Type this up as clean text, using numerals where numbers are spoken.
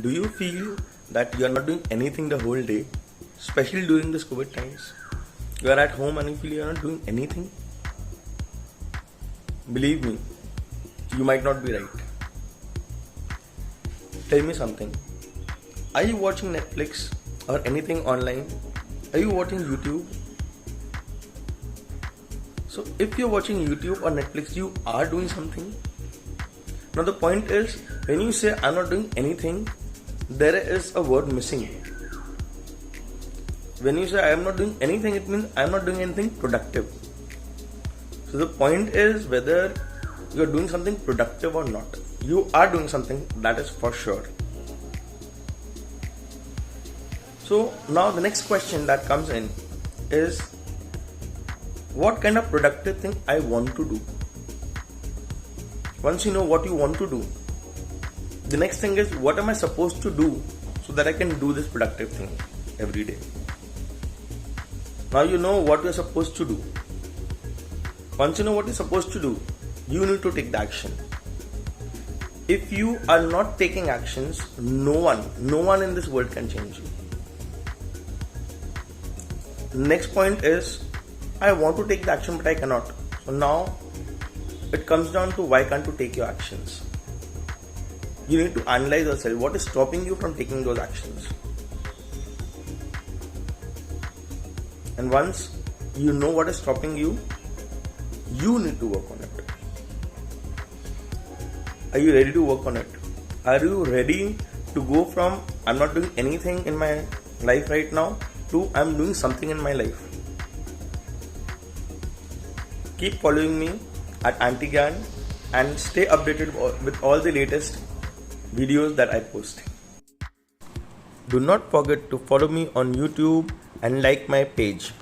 Do you feel that you are not doing anything the whole day, especially during this COVID times? You are at home and you feel you are not doing anything? Believe me, you might not be right. Tell me something. Are you watching Netflix or anything online? Are you watching YouTube? So if you're watching YouTube or Netflix, you are doing something. Now the point is, when you say I'm not doing anything, there is a word missing. When you say I am not doing anything, it means I am not doing anything productive. So the point is whether you are doing something productive or not. You are doing something, that is for sure. So now the next question that comes in is, what kind of productive thing I want to do? Once you know what you want to do, the next thing is, what am I supposed to do so that I can do this productive thing every day? Now you know what you're supposed to do. Once you know what you're supposed to do, you need to take the action. If you are not taking actions, no one in this world can change you. Next point is, I want to take the action but I cannot. So now it comes down to, why can't you take your actions? You need to analyze yourself. What is stopping you from taking those actions? And once you know what is stopping you, you need to work on it. Are you ready to work on it? Are you ready to go from I'm not doing anything in my life right now to I'm doing something in my life? Keep following me at Antigyan and stay updated with all the latest videos that I post. Do not forget to follow me on YouTube and like my page.